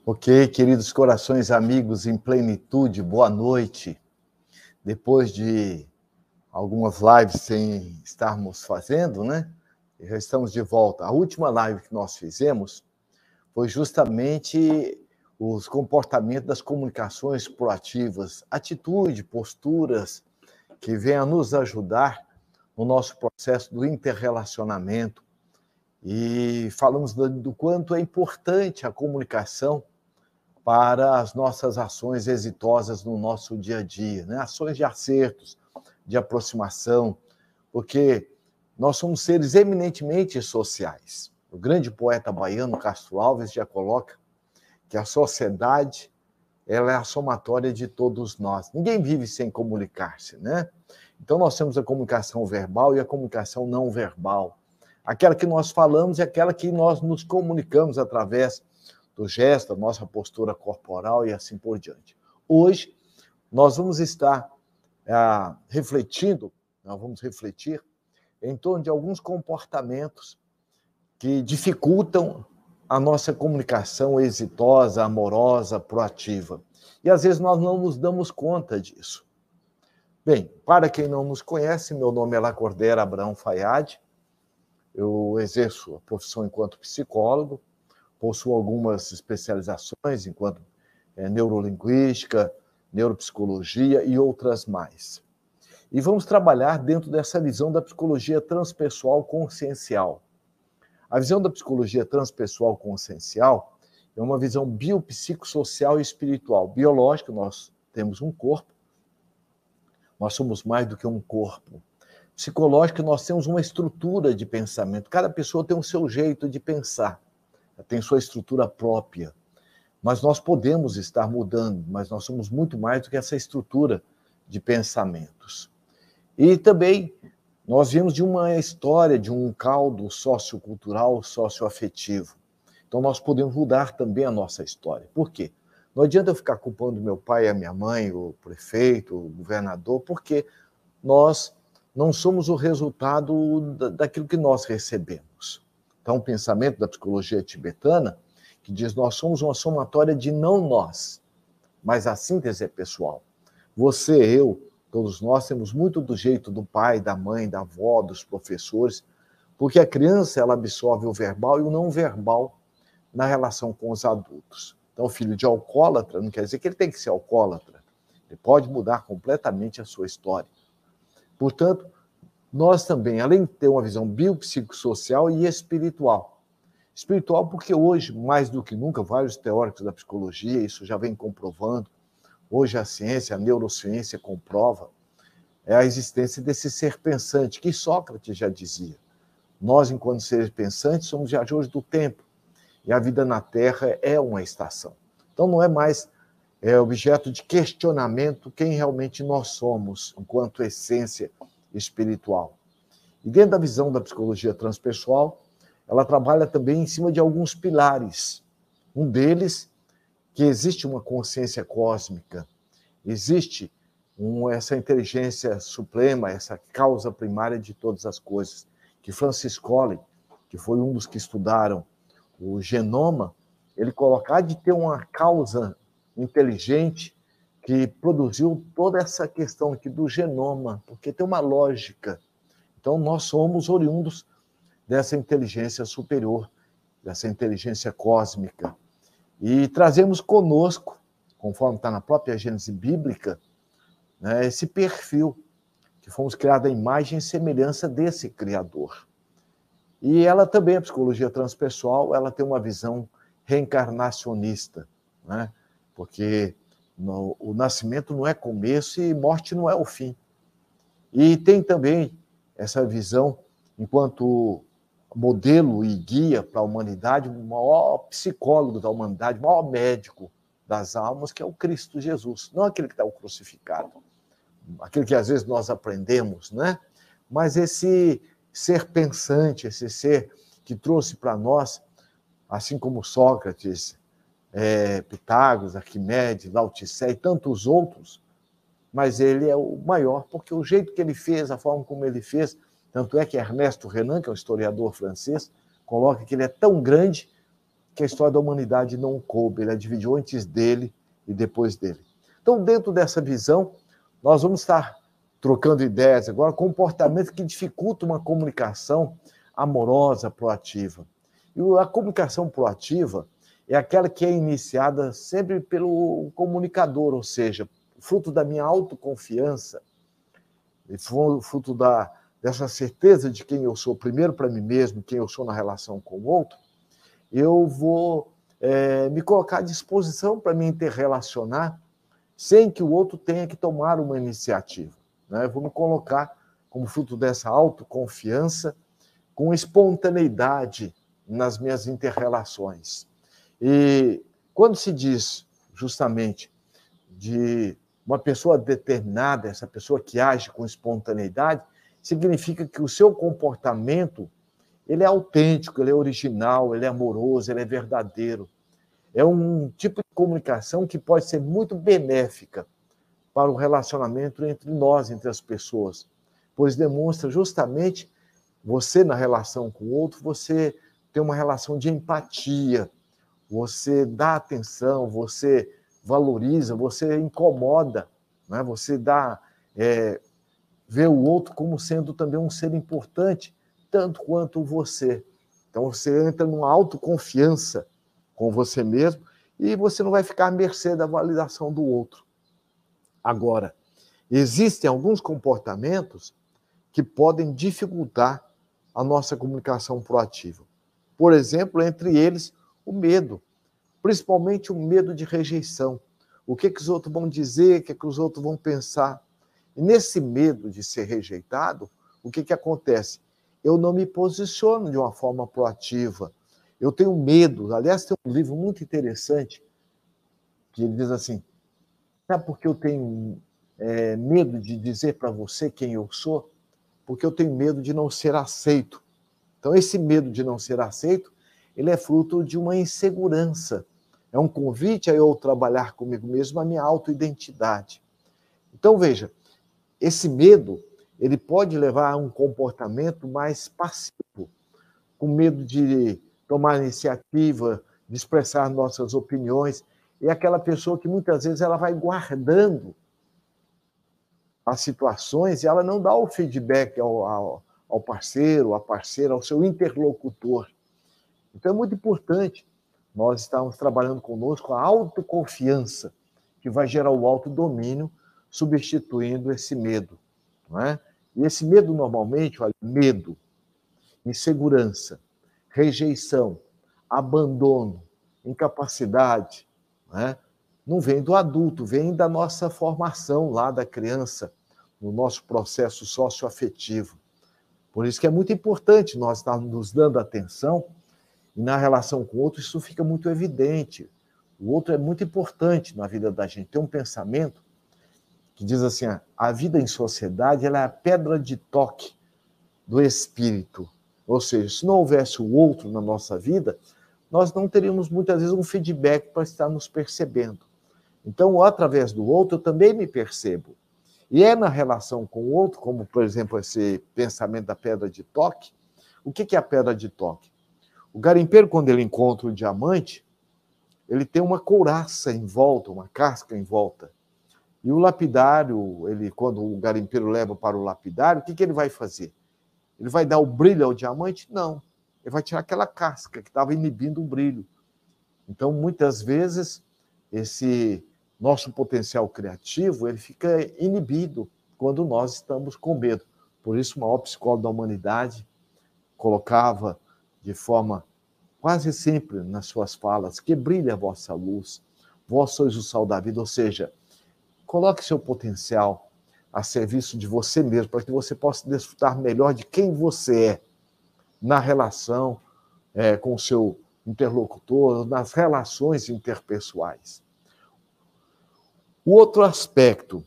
Ok, queridos corações, amigos em plenitude, boa noite. Depois de algumas lives sem estarmos fazendo, né? Já estamos de volta. A última live que nós fizemos foi justamente os comportamentos das comunicações proativas, atitude, posturas que vêm a nos ajudar no nosso processo do interrelacionamento. E falamos do quanto é importante a comunicação para as nossas ações exitosas no nosso dia a dia, né? Ações de acertos, de aproximação, porque nós somos seres eminentemente sociais. O grande poeta baiano Castro Alves já coloca que a sociedade ela é a somatória de todos nós. Ninguém vive sem comunicar-se, né? Então nós temos a comunicação verbal e a comunicação não verbal. Aquela que nós falamos e aquela que nós nos comunicamos através do gesto, da nossa postura corporal e assim por diante. Hoje, nós vamos estar refletir em torno de alguns comportamentos que dificultam a nossa comunicação exitosa, amorosa, proativa. E às vezes nós não nos damos conta disso. Bem, para quem não nos conhece, meu nome é Lacordaire Abrão Fayad, eu exerço a profissão enquanto psicólogo, possuo algumas especializações enquanto neurolinguística, neuropsicologia e outras mais. E vamos trabalhar dentro dessa visão da psicologia transpessoal consciencial. A visão da psicologia transpessoal consciencial é uma visão biopsicossocial e espiritual. Biológica, nós temos um corpo, nós somos mais do que um corpo. Psicológica, nós temos uma estrutura de pensamento. Cada pessoa tem o seu jeito de pensar, tem sua estrutura própria. Mas nós podemos estar mudando, mas nós somos muito mais do que essa estrutura de pensamentos. E também nós viemos de uma história, de um caldo sociocultural, socioafetivo. Então nós podemos mudar também a nossa história. Por quê? Não adianta eu ficar culpando meu pai, a minha mãe, o prefeito, o governador, porque nós não somos o resultado daquilo que nós recebemos. Então, o pensamento da psicologia tibetana, que diz nós somos uma somatória de não nós, mas a síntese é pessoal. Você, eu, todos nós temos muito do jeito do pai, da mãe, da avó, dos professores, porque a criança ela absorve o verbal e o não verbal na relação com os adultos. Então, o filho de alcoólatra não quer dizer que ele tem que ser alcoólatra. Ele pode mudar completamente a sua história. Portanto, nós também, além de ter uma visão biopsicossocial e espiritual. Espiritual porque hoje, mais do que nunca, vários teóricos da psicologia, isso já vem comprovando, hoje a ciência, a neurociência comprova, é a existência desse ser pensante, que Sócrates já dizia. Nós, enquanto seres pensantes, somos viajores do tempo, e a vida na Terra é uma estação. Então não é mais objeto de questionamento quem realmente nós somos, enquanto essência espiritual. E dentro da visão da psicologia transpessoal, ela trabalha também em cima de alguns pilares. Um deles, que existe uma consciência cósmica, existe essa inteligência suprema, essa causa primária de todas as coisas, que Francis Collins, que foi um dos que estudaram o genoma, ele coloca de ter uma causa inteligente que produziu toda essa questão aqui do genoma, porque tem uma lógica. Então, nós somos oriundos dessa inteligência superior, dessa inteligência cósmica. E trazemos conosco, conforme está na própria Gênese bíblica, né, esse perfil, que fomos criados à imagem e semelhança desse Criador. E ela também, a psicologia transpessoal, ela tem uma visão reencarnacionista, né? Porque o nascimento não é começo e morte não é o fim. E tem também essa visão, enquanto modelo e guia para a humanidade, o maior psicólogo da humanidade, o maior médico das almas, que é o Cristo Jesus. Não aquele que está crucificado, aquele que às vezes nós aprendemos, né? Mas esse ser pensante, esse ser que trouxe para nós, assim como Sócrates, Pitágoras, Arquimedes, Lao Tse e tantos outros, mas ele é o maior, porque o jeito que ele fez, a forma como ele fez, tanto é que Ernesto Renan, que é um historiador francês, coloca que ele é tão grande que a história da humanidade não coube, ele a dividiu antes dele e depois dele. Então, dentro dessa visão, nós vamos estar trocando ideias agora, comportamentos que dificultam uma comunicação amorosa, proativa. E a comunicação proativa é aquela que é iniciada sempre pelo comunicador, ou seja, fruto da minha autoconfiança, fruto dessa certeza de quem eu sou, primeiro para mim mesmo, quem eu sou na relação com o outro, eu vou me colocar à disposição para me interrelacionar sem que o outro tenha que tomar uma iniciativa. Né? Eu vou me colocar como fruto dessa autoconfiança, com espontaneidade nas minhas interrelações. E quando se diz justamente de uma pessoa determinada, essa pessoa que age com espontaneidade, significa que o seu comportamento ele é autêntico, ele é original, ele é amoroso, ele é verdadeiro. É um tipo de comunicação que pode ser muito benéfica para o relacionamento entre nós, entre as pessoas, pois demonstra justamente você na relação com o outro, você tem uma relação de empatia, você dá atenção, você valoriza, você incomoda, né? Você vê o outro como sendo também um ser importante, tanto quanto você. Então você entra numa autoconfiança com você mesmo e você não vai ficar à mercê da validação do outro. Agora, existem alguns comportamentos que podem dificultar a nossa comunicação proativa. Por exemplo, entre eles, o medo, principalmente o medo de rejeição. O que os outros vão dizer, o que os outros vão pensar. E nesse medo de ser rejeitado, o que acontece? Eu não me posiciono de uma forma proativa. Eu tenho medo. Aliás, tem um livro muito interessante que ele diz assim, sabe por que eu tenho medo de dizer para você quem eu sou? Porque eu tenho medo de não ser aceito. Então, esse medo de não ser aceito, ele é fruto de uma insegurança. É um convite a eu trabalhar comigo mesmo, a minha autoidentidade. Então, veja, esse medo, ele pode levar a um comportamento mais passivo, com medo de tomar iniciativa, de expressar nossas opiniões. E aquela pessoa que muitas vezes ela vai guardando as situações e ela não dá o feedback ao parceiro, à parceira, ao seu interlocutor. Então é muito importante nós estarmos trabalhando conosco a autoconfiança, que vai gerar o autodomínio, substituindo esse medo. Não é? E esse medo, normalmente, olha, medo, insegurança, rejeição, abandono, incapacidade, não vem do adulto, vem da nossa formação lá da criança, no nosso processo socioafetivo. Por isso que é muito importante nós estarmos nos dando atenção e na relação com o outro isso fica muito evidente. O outro é muito importante na vida da gente. Tem um pensamento que diz assim, a vida em sociedade ela é a pedra de toque do espírito. Ou seja, se não houvesse o outro na nossa vida, nós não teríamos muitas vezes um feedback para estar nos percebendo. Então, através do outro, eu também me percebo. E é na relação com o outro, como, por exemplo, esse pensamento da pedra de toque. O que é a pedra de toque? O garimpeiro, quando ele encontra o diamante, ele tem uma couraça em volta, uma casca em volta. E o lapidário, quando o garimpeiro leva para o lapidário, o que ele vai fazer? Ele vai dar o brilho ao diamante? Não. Ele vai tirar aquela casca que estava inibindo o brilho. Então, muitas vezes, esse nosso potencial criativo ele fica inibido quando nós estamos com medo. Por isso, o maior psicólogo da humanidade colocava de forma quase sempre nas suas falas, que brilhe a vossa luz, vós sois o sal da vida, ou seja, coloque seu potencial a serviço de você mesmo, para que você possa desfrutar melhor de quem você é na relação com o seu interlocutor, nas relações interpessoais. O outro aspecto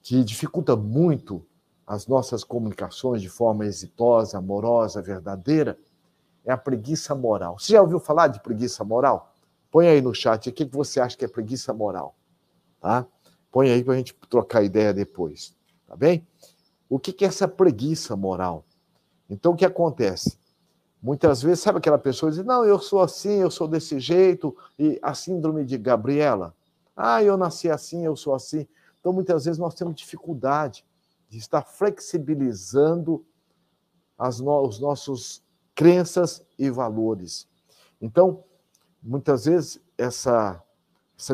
que dificulta muito as nossas comunicações de forma exitosa, amorosa, verdadeira, é a preguiça moral. Você já ouviu falar de preguiça moral? Põe aí no chat o que você acha que é preguiça moral. Tá? Põe aí para a gente trocar ideia depois. Tá bem? O que é essa preguiça moral? Então, o que acontece? Muitas vezes, sabe aquela pessoa que diz, não, eu sou assim, eu sou desse jeito, e a síndrome de Gabriela. Ah, eu nasci assim, eu sou assim. Então, muitas vezes, nós temos dificuldade de estar flexibilizando os nossos crenças e valores. Então, muitas vezes, essa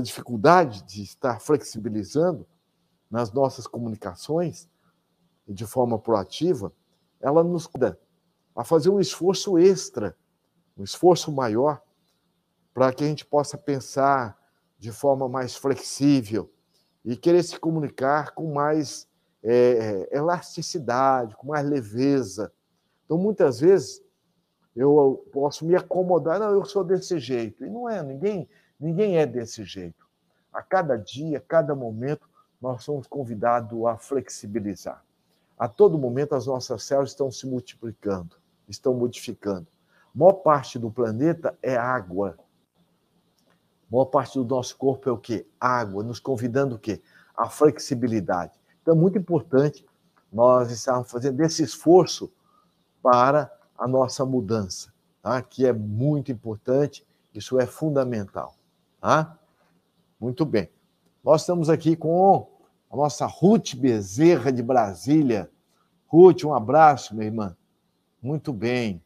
dificuldade de estar flexibilizando nas nossas comunicações, de forma proativa, ela nos dá a fazer um esforço extra, um esforço maior, para que a gente possa pensar de forma mais flexível e querer se comunicar com mais elasticidade, com mais leveza. Então, muitas vezes, eu posso me acomodar, não, eu sou desse jeito. E não é, ninguém é desse jeito. A cada dia, a cada momento, nós somos convidados a flexibilizar. A todo momento, as nossas células estão se multiplicando, estão modificando. A maior parte do planeta é água. A maior parte do nosso corpo é o quê? Água, nos convidando o quê? A flexibilidade. Então, é muito importante nós estarmos fazendo esse esforço para a nossa mudança, tá? Que é muito importante, isso é fundamental. Tá? Muito bem. Nós estamos aqui com a nossa Ruth Bezerra, de Brasília. Ruth, um abraço, minha irmã. Muito bem.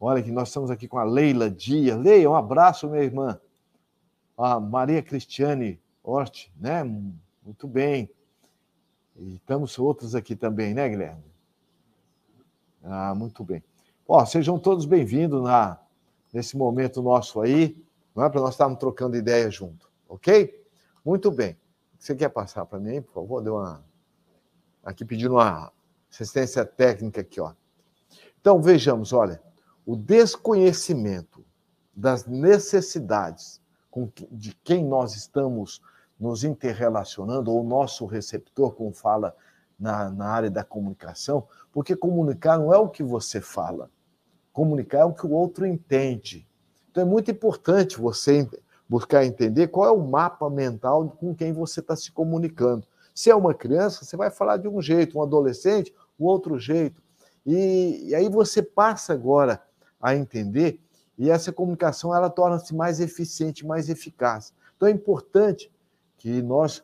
Olha que nós estamos aqui com a Leila Dias. Leila, um abraço, minha irmã. A Maria Cristiane Hort, né? Muito bem. E estamos outros aqui também, né, Guilherme? Ah, muito bem. Ó, sejam todos bem-vindos nesse momento nosso aí, não é? Para nós estarmos trocando ideia junto, ok? Muito bem. Você quer passar para mim, por favor? Aqui pedindo uma assistência técnica aqui, ó. Então, vejamos, olha, o desconhecimento das necessidades de quem nós estamos nos interrelacionando, ou o nosso receptor, como fala na área da comunicação, porque comunicar não é o que você fala, comunicar é o que o outro entende. Então é muito importante você buscar entender qual é o mapa mental com quem você está se comunicando. Se é uma criança, você vai falar de um jeito, um adolescente, um outro jeito. E aí você passa agora a entender, e essa comunicação ela torna-se mais eficiente, mais eficaz. Então é importante que nós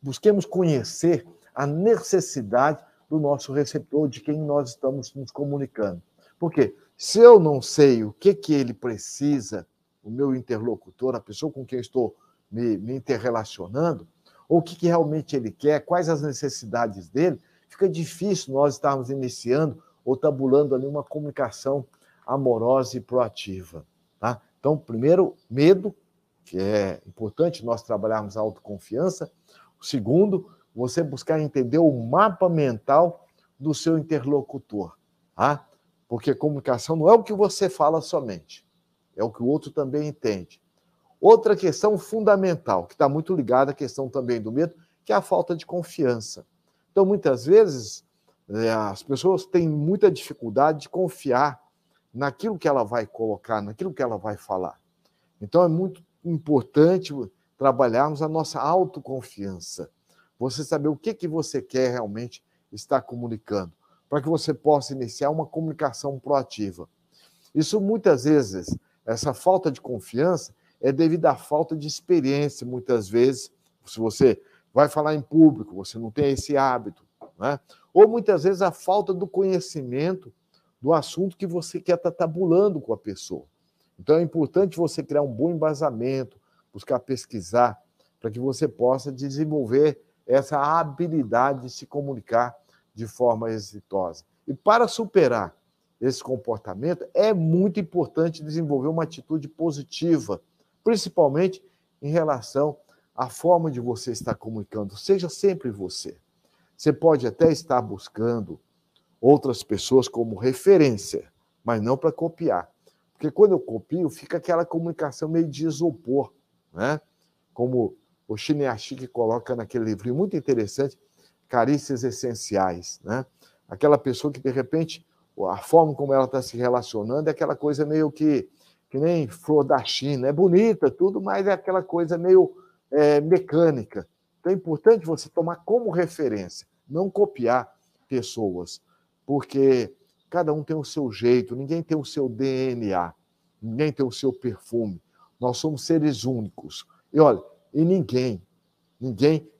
busquemos conhecer a necessidade do nosso receptor, de quem nós estamos nos comunicando. Porque se eu não sei o que ele precisa, o meu interlocutor, a pessoa com quem eu estou me interrelacionando, ou o que realmente ele quer, quais as necessidades dele, fica difícil nós estarmos iniciando ou tabulando ali uma comunicação amorosa e proativa. Tá? Então, primeiro, medo, que é importante nós trabalharmos a autoconfiança. O segundo, você buscar entender o mapa mental do seu interlocutor. Tá? Porque comunicação não é o que você fala somente, é o que o outro também entende. Outra questão fundamental, que está muito ligada à questão também do medo, que é a falta de confiança. Então, muitas vezes, as pessoas têm muita dificuldade de confiar naquilo que ela vai colocar, naquilo que ela vai falar. Então, é muito importante trabalharmos a nossa autoconfiança. Você saber o que você quer realmente estar comunicando, para que você possa iniciar uma comunicação proativa. Isso, muitas vezes, essa falta de confiança é devido à falta de experiência, muitas vezes. Se você vai falar em público, você não tem esse hábito, né? Ou, muitas vezes, a falta do conhecimento do assunto que você quer estar tabulando com a pessoa. Então, é importante você criar um bom embasamento, buscar pesquisar, para que você possa desenvolver essa habilidade de se comunicar de forma exitosa. E para superar esse comportamento, é muito importante desenvolver uma atitude positiva, principalmente em relação à forma de você estar comunicando. Seja sempre você. Você pode até estar buscando outras pessoas como referência, mas não para copiar. Porque quando eu copio, fica aquela comunicação meio de isopor, né? Como o Chiniachiki coloca naquele livrinho muito interessante, Carícias Essenciais, né? Aquela pessoa que, de repente, a forma como ela está se relacionando é aquela coisa meio que nem flor da China. É bonita, tudo, mas é aquela coisa meio mecânica. Então é importante você tomar como referência, não copiar pessoas, porque Cada um tem o seu jeito, ninguém tem o seu DNA, ninguém tem o seu perfume. Nós somos seres únicos. E olha, e ninguém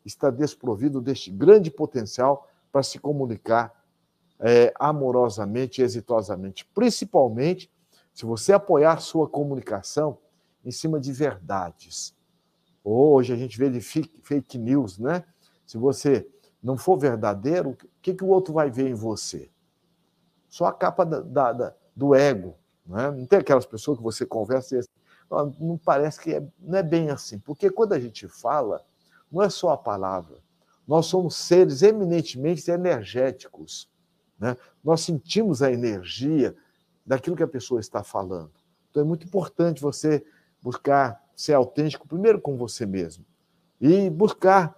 está desprovido deste grande potencial para se comunicar amorosamente e exitosamente. Principalmente se você apoiar sua comunicação em cima de verdades. Hoje a gente vê de fake news, né? Se você não for verdadeiro, o que o outro vai ver em você? Só a capa do ego. Né? Não tem aquelas pessoas que você conversa e não parece que não é bem assim. Porque quando a gente fala, não é só a palavra. Nós somos seres eminentemente energéticos. Né? Nós sentimos a energia daquilo que a pessoa está falando. Então é muito importante você buscar ser autêntico, primeiro com você mesmo. E buscar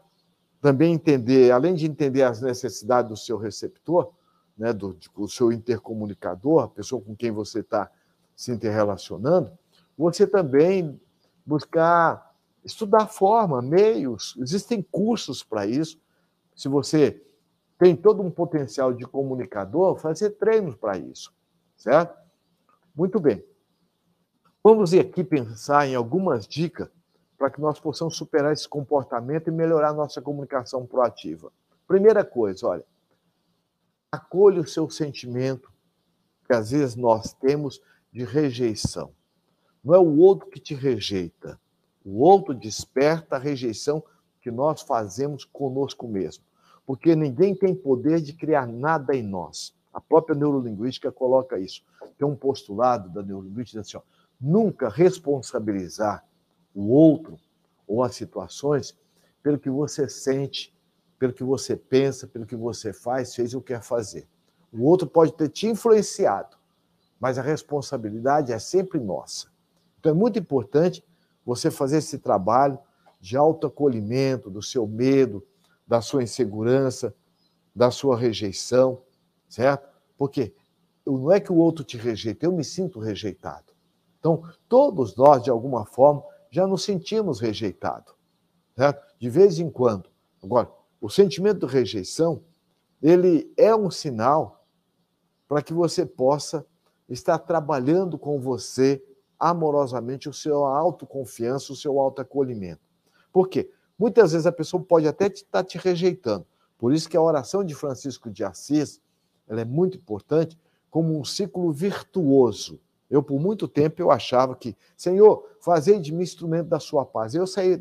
também entender, além de entender as necessidades do seu receptor, né, do seu intercomunicador, a pessoa com quem você está se interrelacionando, você também buscar estudar forma, meios, existem cursos para isso. Se você tem todo um potencial de comunicador, fazer treinos para isso, certo? Muito bem. Vamos aqui pensar em algumas dicas para que nós possamos superar esse comportamento e melhorar a nossa comunicação proativa. Primeira coisa, olha, acolha o seu sentimento, que às vezes nós temos de rejeição. Não é o outro que te rejeita. O outro desperta a rejeição que nós fazemos conosco mesmo. Porque ninguém tem poder de criar nada em nós. A própria neurolinguística coloca isso. Tem um postulado da neurolinguística assim, ó, nunca responsabilizar o outro ou as situações pelo que você sente, pelo que você pensa, pelo que você faz, fez ou quer fazer. O outro pode ter te influenciado, mas a responsabilidade é sempre nossa. Então é muito importante você fazer esse trabalho de autoacolhimento do seu medo, da sua insegurança, da sua rejeição, certo? Porque não é que o outro te rejeita, eu me sinto rejeitado. Então, todos nós, de alguma forma, já nos sentimos rejeitados, certo? De vez em quando. Agora, o sentimento de rejeição, ele é um sinal para que você possa estar trabalhando com você amorosamente o seu autoconfiança, o seu autoacolhimento. Por quê? Muitas vezes a pessoa pode até estar te rejeitando. Por isso que a oração de Francisco de Assis, ela é muito importante como um ciclo virtuoso. Eu, por muito tempo, eu achava que, Senhor, fazei de mim instrumento da sua paz. Eu saí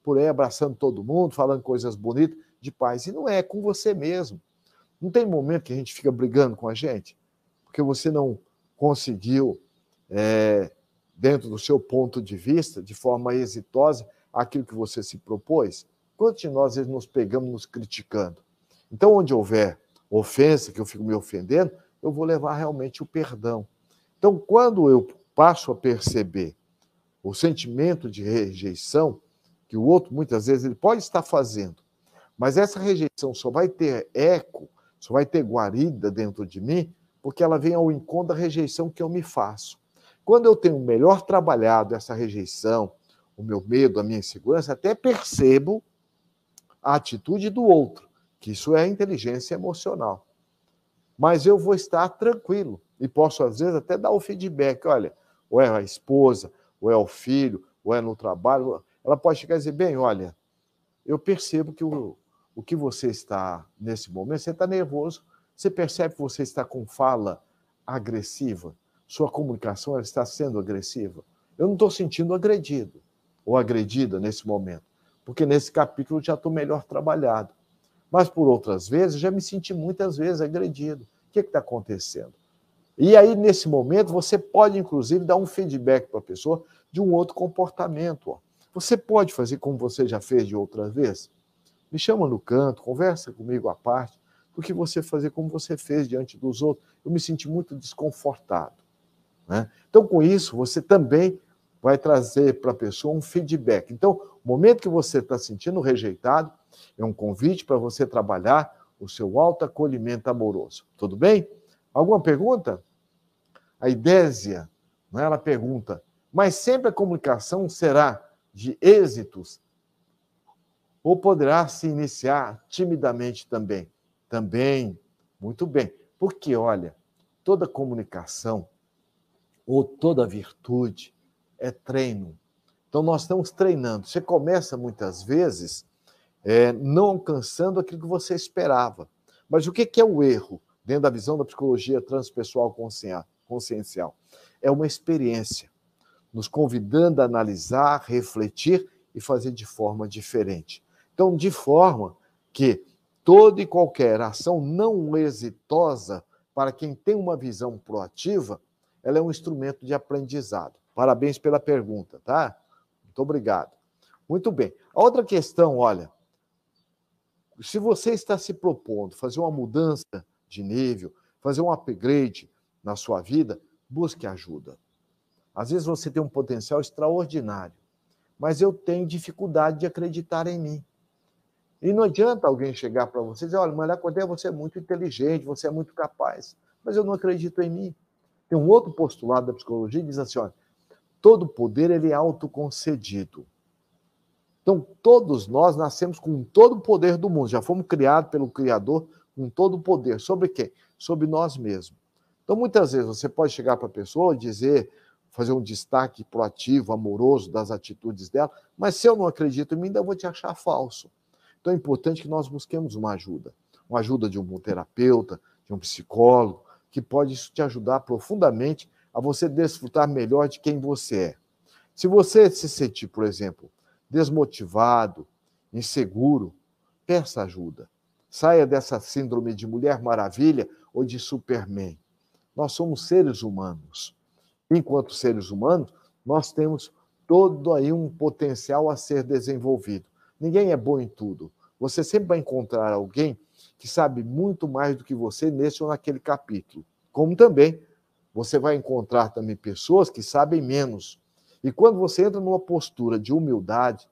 por aí abraçando todo mundo, falando coisas bonitas de paz. E não é com você mesmo. Não tem momento que a gente fica brigando com a gente, porque você não conseguiu, dentro do seu ponto de vista, de forma exitosa, aquilo que você se propôs. Quantos de nós, às vezes, nos pegamos nos criticando? Então, onde houver ofensa, que eu fico me ofendendo, eu vou levar realmente o perdão. Então, quando eu passo a perceber o sentimento de rejeição, que o outro, muitas vezes, ele pode estar fazendo, mas essa rejeição só vai ter eco, só vai ter guarida dentro de mim, porque ela vem ao encontro da rejeição que eu me faço. Quando eu tenho melhor trabalhado essa rejeição, o meu medo, a minha insegurança, até percebo a atitude do outro, que isso é inteligência emocional. Mas eu vou estar tranquilo e posso, às vezes, até dar o feedback. Olha, ou é a esposa, ou é o filho, ou é no trabalho. Ela pode chegar e dizer, bem, olha, eu percebo que o que você está, nesse momento, você está nervoso, você percebe que você está com fala agressiva, sua comunicação ela está sendo agressiva. Eu não estou sentindo agredido ou agredida nesse momento, porque nesse capítulo eu já estou melhor trabalhado. Mas por outras vezes, já me senti muitas vezes agredido. O que está acontecendo? E aí, nesse momento, você pode, inclusive, dar um feedback para a pessoa de um outro comportamento. Ó. Você pode fazer como você já fez de outras vezes? Me chama no canto, conversa comigo à parte, do que você fazer como você fez diante dos outros. Eu me senti muito desconfortado. Né? Então, com isso, você também vai trazer para a pessoa um feedback. Então, o momento que você está sentindo rejeitado, é um convite para você trabalhar o seu autoacolhimento amoroso. Tudo bem? Alguma pergunta? A Idésia, né, ela pergunta, mas sempre a comunicação será de êxitos ou poderá se iniciar timidamente também? Também, muito bem. Porque, olha, toda comunicação ou toda virtude é treino. Então, nós estamos treinando. Você começa, muitas vezes, não alcançando aquilo que você esperava. Mas o que é o erro, dentro da visão da psicologia transpessoal consciencial? É uma experiência, nos convidando a analisar, refletir e fazer de forma diferente. Então, de forma que toda e qualquer ação não exitosa, para quem tem uma visão proativa, ela é um instrumento de aprendizado. Parabéns pela pergunta, tá? Muito obrigado. Muito bem. A outra questão, olha, se você está se propondo fazer uma mudança de nível, fazer um upgrade na sua vida, busque ajuda. Às vezes você tem um potencial extraordinário, mas eu tenho dificuldade de acreditar em mim. E não adianta alguém chegar para você e dizer, olha, Maria Cordeia, você é muito inteligente, você é muito capaz, mas eu não acredito em mim. Tem um outro postulado da psicologia que diz assim, olha, todo poder ele é autoconcedido. Então, todos nós nascemos com todo o poder do mundo, já fomos criados pelo Criador com todo o poder. Sobre quem? Sobre nós mesmos. Então, muitas vezes, você pode chegar para a pessoa e dizer, fazer um destaque proativo, amoroso das atitudes dela, mas se eu não acredito em mim, ainda vou te achar falso. Então, é importante que nós busquemos uma ajuda de um terapeuta, de um psicólogo, que pode isso te ajudar profundamente a você desfrutar melhor de quem você é. Se você se sentir, por exemplo, desmotivado, inseguro, peça ajuda. Saia dessa síndrome de Mulher Maravilha ou de Superman. Nós somos seres humanos. Enquanto seres humanos, nós temos todo aí um potencial a ser desenvolvido. Ninguém é bom em tudo. Você sempre vai encontrar alguém que sabe muito mais do que você nesse ou naquele capítulo. Como também você vai encontrar também pessoas que sabem menos. E quando você entra numa postura de humildade,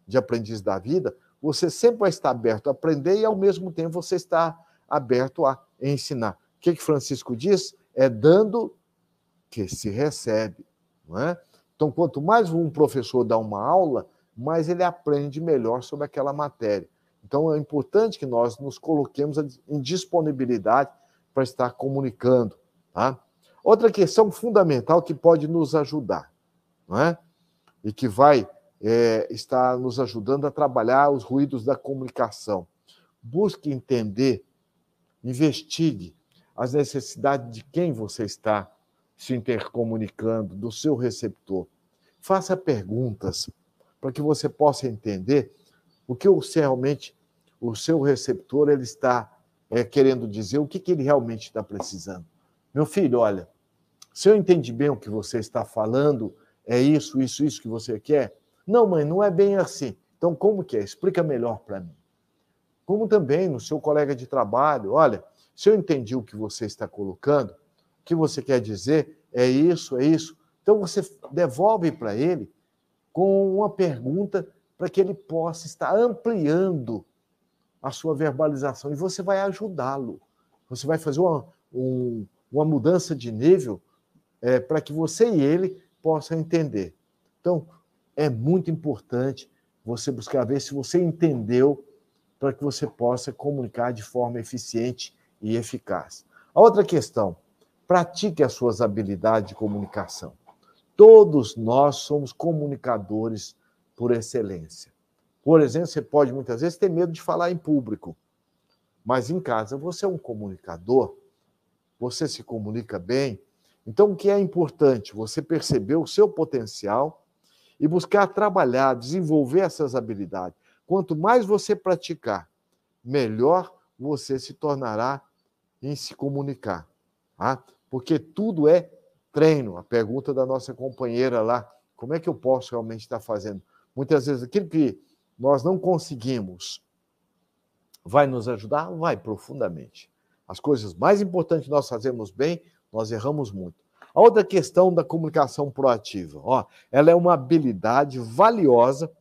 de aprendiz da vida, você sempre vai estar aberto a aprender e, ao mesmo tempo, você está aberto a ensinar. O que Francisco diz? É dando que se recebe. Não é? Então, quanto mais um professor dá uma aula, mais ele aprende melhor sobre aquela matéria. Então, é importante que nós nos coloquemos em disponibilidade para estar comunicando. Tá? Outra questão fundamental que pode nos ajudar, não é? E que vai estar nos ajudando a trabalhar os ruídos da comunicação. Busque entender, investigue as necessidades de quem você está se intercomunicando, do seu receptor. Faça perguntas para que você possa entender o que realmente o seu receptor ele está querendo dizer, o que ele realmente está precisando. Meu filho, olha, se eu entendi bem o que você está falando, é isso que você quer? Não, mãe, não é bem assim. Então, como que é? Explica melhor para mim. Como também no seu colega de trabalho, olha, se eu entendi o que você está colocando, o que você quer dizer, é isso. Então, você devolve para ele com uma pergunta para que ele possa estar ampliando a sua verbalização e você vai ajudá-lo. Você vai fazer uma mudança de nível para que você e ele possam entender. Então, é muito importante você buscar ver se você entendeu para que você possa comunicar de forma eficiente e eficaz. A outra questão, pratique as suas habilidades de comunicação. Todos nós somos comunicadores por excelência. Por exemplo, você pode muitas vezes ter medo de falar em público, mas em casa você é um comunicador, você se comunica bem. Então, o que é importante? Você perceber o seu potencial e buscar trabalhar, desenvolver essas habilidades. Quanto mais você praticar, melhor você se tornará em se comunicar. Tá? Porque tudo é treino. A pergunta da nossa companheira lá, como é que eu posso realmente estar fazendo? Muitas vezes aquilo que nós não conseguimos vai nos ajudar? Vai profundamente. As coisas mais importantes que nós fazemos bem, nós erramos muito. A outra questão da comunicação proativa, ela é uma habilidade valiosa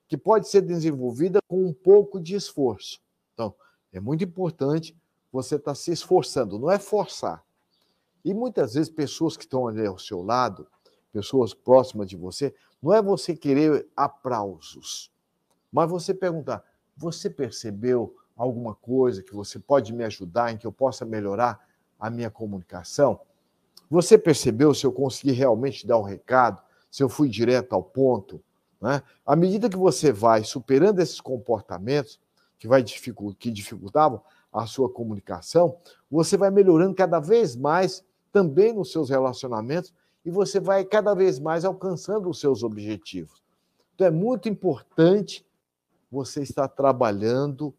que pode ser desenvolvida com um pouco de esforço. Então, é muito importante você estar se esforçando, não é forçar. E muitas vezes pessoas que estão ali ao seu lado, pessoas próximas de você, não é você querer aplausos, mas você perguntar, você percebeu alguma coisa que você pode me ajudar, em que eu possa melhorar a minha comunicação? Você percebeu se eu consegui realmente dar o recado? Se eu fui direto ao ponto? Né? À medida que você vai superando esses comportamentos que dificultavam a sua comunicação, você vai melhorando cada vez mais também nos seus relacionamentos e você vai cada vez mais alcançando os seus objetivos. Então, é muito importante você estar trabalhando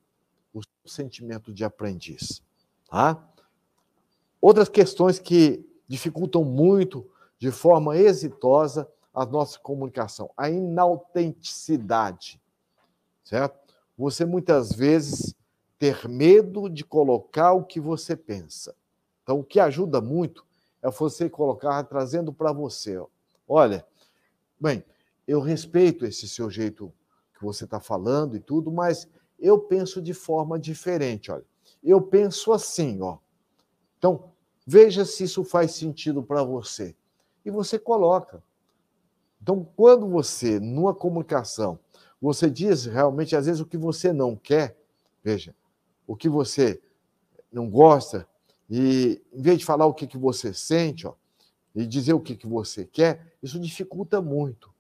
o seu sentimento de aprendiz. Tá? Outras questões que dificultam muito, de forma exitosa, a nossa comunicação. A inautenticidade, certo? Você, muitas vezes, ter medo de colocar o que você pensa. Então, o que ajuda muito é você colocar, trazendo para você. Olha, bem, eu respeito esse seu jeito que você está falando e tudo, mas eu penso de forma diferente, olha. Eu penso assim, ó. Então, veja se isso faz sentido para você. E você coloca. Então, quando você, numa comunicação, você diz realmente, às vezes, o que você não quer, veja, o que você não gosta, e em vez de falar o que você sente, ó, e dizer o que você quer, isso dificulta muito.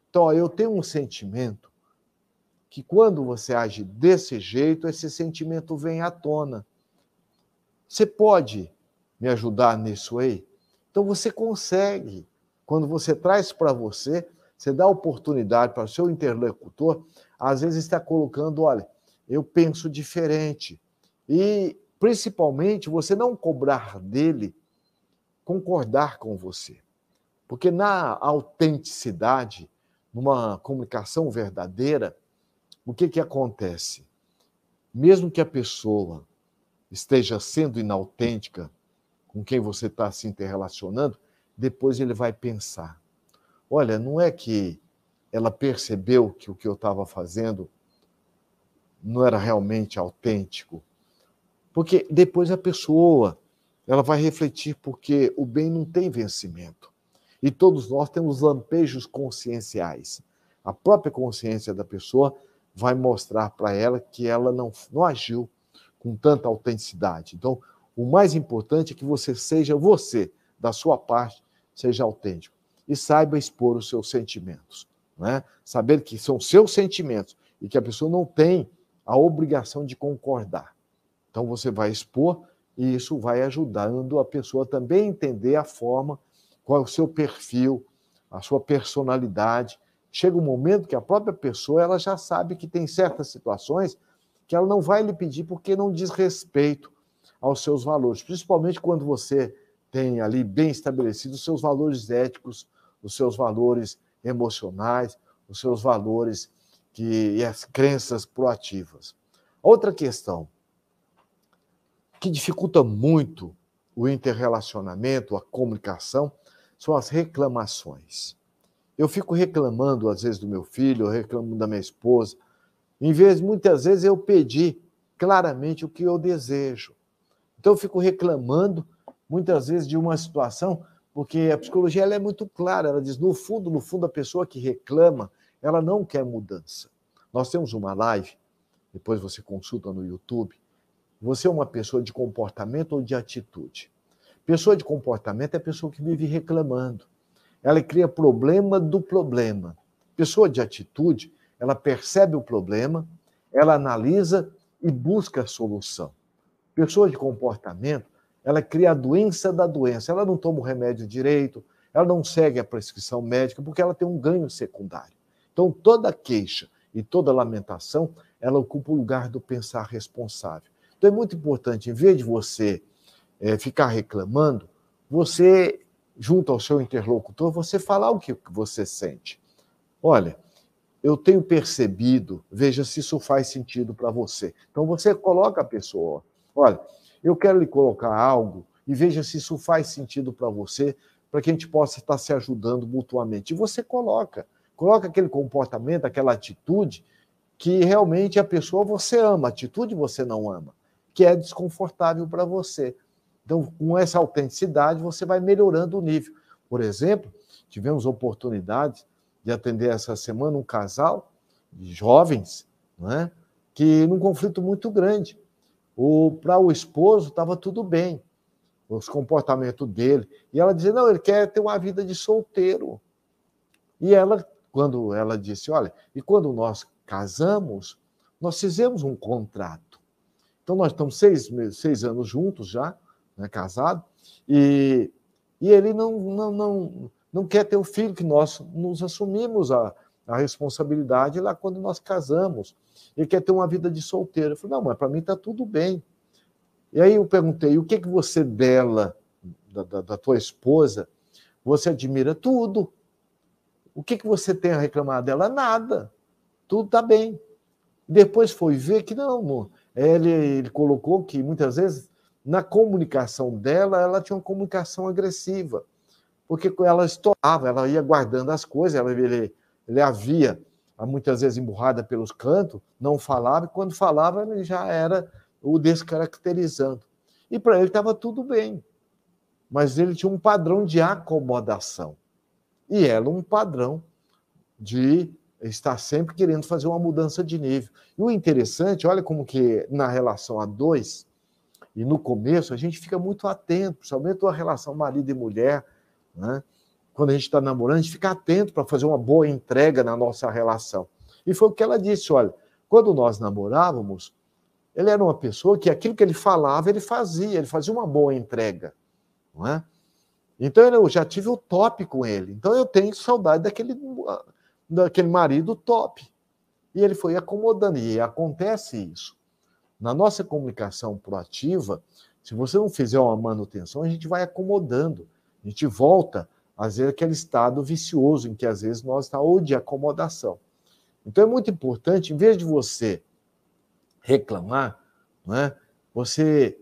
Então, ó, eu tenho um sentimento que quando você age desse jeito, esse sentimento vem à tona. Você pode me ajudar nisso aí? Então, você consegue. Quando você traz para você, você dá oportunidade para o seu interlocutor, às vezes está colocando, olha, eu penso diferente. E, principalmente, você não cobrar dele concordar com você. Porque na autenticidade, numa comunicação verdadeira, o que acontece? Mesmo que a pessoa esteja sendo inautêntica com quem você está se interrelacionando, depois ele vai pensar, olha, não é que ela percebeu que o que eu estava fazendo não era realmente autêntico? Porque depois a pessoa ela vai refletir, porque o bem não tem vencimento. E todos nós temos lampejos conscienciais. A própria consciência da pessoa vai mostrar para ela que ela não agiu com tanta autenticidade. Então, o mais importante é que você seja você, da sua parte, seja autêntico. E saiba expor os seus sentimentos. Né? Saber que são seus sentimentos e que a pessoa não tem a obrigação de concordar. Então, você vai expor e isso vai ajudando a pessoa também a entender a forma, qual é o seu perfil, a sua personalidade. Chega um momento que a própria pessoa ela já sabe que tem certas situações que ela não vai lhe pedir porque não diz respeito aos seus valores, principalmente quando você tem ali bem estabelecidos os seus valores éticos, os seus valores emocionais, os seus valores e as crenças proativas. Outra questão que dificulta muito o interrelacionamento, a comunicação, são as reclamações. Eu fico reclamando, às vezes, do meu filho, eu reclamo da minha esposa, muitas vezes, eu pedir claramente o que eu desejo. Então, eu fico reclamando, muitas vezes, de uma situação, porque a psicologia ela é muito clara, ela diz, no fundo, a pessoa que reclama, ela não quer mudança. Nós temos uma live, depois você consulta no YouTube, você é uma pessoa de comportamento ou de atitude? Pessoa de comportamento é a pessoa que vive reclamando. Ela cria problema do problema. Pessoa de atitude, ela percebe o problema, ela analisa e busca a solução. Pessoa de comportamento, ela cria a doença da doença. Ela não toma o remédio direito, ela não segue a prescrição médica porque ela tem um ganho secundário. Então, toda queixa e toda lamentação, ela ocupa o lugar do pensar responsável. Então, é muito importante, em vez de você ficar reclamando, você, junto ao seu interlocutor, você falar o que você sente. Olha, eu tenho percebido, veja se isso faz sentido para você. Então, você coloca a pessoa, olha, eu quero lhe colocar algo e veja se isso faz sentido para você, para que a gente possa estar se ajudando mutuamente. E você coloca aquele comportamento, aquela atitude que realmente a pessoa você ama, a atitude você não ama, que é desconfortável para você. Então, com essa autenticidade, você vai melhorando o nível. Por exemplo, tivemos oportunidades de atender essa semana um casal de jovens, não é? Que num conflito muito grande. Para o esposo estava tudo bem. os comportamentos dele. E ela dizia, não, ele quer ter uma vida de solteiro. E ela, quando ela disse, olha, e quando nós casamos, nós fizemos um contrato. Então, nós estamos 6 anos juntos já, né, casados, e ele não quer ter o filho, que nós nos assumimos a responsabilidade lá quando nós casamos. Ele quer ter uma vida de solteiro. Eu falei, não, mas para mim está tudo bem. E aí eu perguntei, o que você dela, da tua esposa, você admira? Tudo. O que você tem a reclamar dela? Nada. Tudo está bem. Depois foi ver que não. Ele colocou que, muitas vezes, na comunicação dela, ela tinha uma comunicação agressiva. Porque ela estourava, ela ia guardando as coisas, ele havia, muitas vezes, emburrada pelos cantos, não falava, e quando falava, ele já era o descaracterizando. E para ele estava tudo bem. Mas ele tinha um padrão de acomodação. E ela um padrão de estar sempre querendo fazer uma mudança de nível. E o interessante, olha como que na relação a dois, e no começo, a gente fica muito atento, principalmente a relação marido e mulher, né? Quando a gente está namorando, a gente fica atento para fazer uma boa entrega na nossa relação. E foi o que ela disse, olha, quando nós namorávamos, ele era uma pessoa que aquilo que ele falava, ele fazia uma boa entrega, não é? Então, eu já tive o top com ele. Então, eu tenho saudade daquele marido top. E ele foi acomodando. E acontece isso. Na nossa comunicação proativa, se você não fizer uma manutenção, a gente vai acomodando. A gente volta a ver aquele estado vicioso em que, às vezes, nós estamos, ou de acomodação. Então, é muito importante, em vez de você reclamar, não é? Você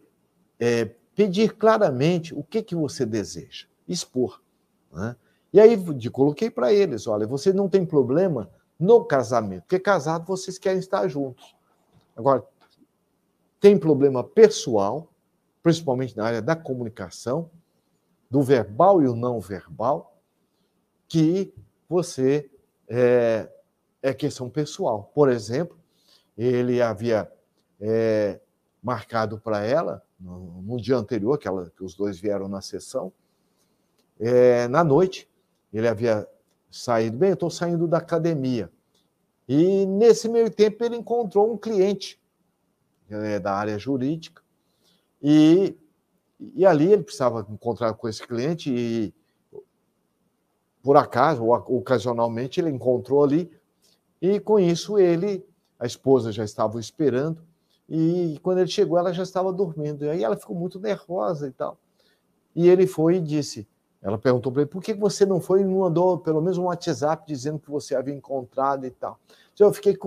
pedir claramente o que você deseja, expor. Né? E aí coloquei para eles, olha, você não tem problema no casamento, porque casado vocês querem estar juntos. Agora, tem problema pessoal, principalmente na área da comunicação, do verbal e o não verbal, que você é questão pessoal. Por exemplo, ele havia marcado para ela, no dia anterior, que os dois vieram na sessão, na noite, ele havia saído, bem, eu estou saindo da academia. E, nesse meio tempo, ele encontrou um cliente da área jurídica, e ali ele precisava encontrar com esse cliente, e, por acaso, ou ocasionalmente, ele encontrou ali, e, com isso, a esposa já estava esperando, e quando ele chegou, ela já estava dormindo. E aí ela ficou muito nervosa e tal. E ele foi e disse, ela perguntou para ele, por que você não foi e não mandou pelo menos um WhatsApp dizendo que você havia encontrado e tal? Então, eu fiquei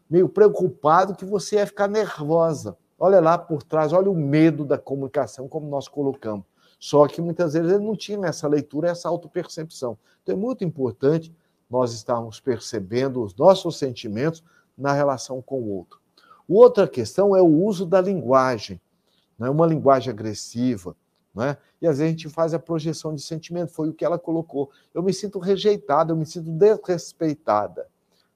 meio preocupado que você ia ficar nervosa. Olha lá por trás, olha o medo da comunicação, como nós colocamos. Só que muitas vezes ele não tinha essa leitura, essa autopercepção. Então é muito importante nós estarmos percebendo os nossos sentimentos na relação com o outro. Outra questão é o uso da linguagem, né? Uma linguagem agressiva, né? E às vezes a gente faz a projeção de sentimento, foi o que ela colocou. Eu me sinto rejeitada, eu me sinto desrespeitada.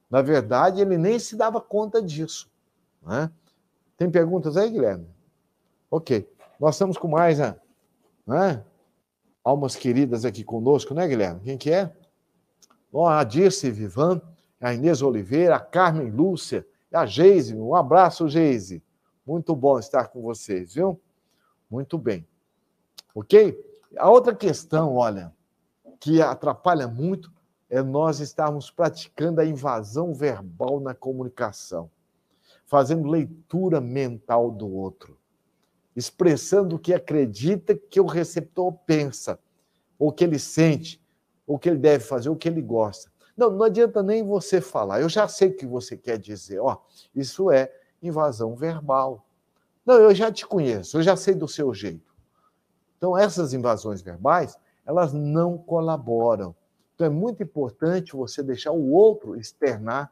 Na verdade, ele nem se dava conta disso. Né? Tem perguntas aí, Guilherme? Ok. Nós estamos com mais né? Almas queridas aqui conosco, né, Guilherme? Quem que é? A Dirce Vivan, a Inês Oliveira, a Carmen Lúcia, a Geise. Um abraço, Geise. Muito bom estar com vocês, viu? Muito bem. Ok? A outra questão, olha, que atrapalha muito é nós estarmos praticando a invasão verbal na comunicação, fazendo leitura mental do outro, expressando o que acredita que o receptor pensa, ou que ele sente, o que ele deve fazer, o que ele gosta. Não adianta nem você falar. Eu já sei o que você quer dizer. Isso é invasão verbal. Não, eu já te conheço, eu já sei do seu jeito. Então, essas invasões verbais, elas não colaboram. Então, é muito importante você deixar o outro externar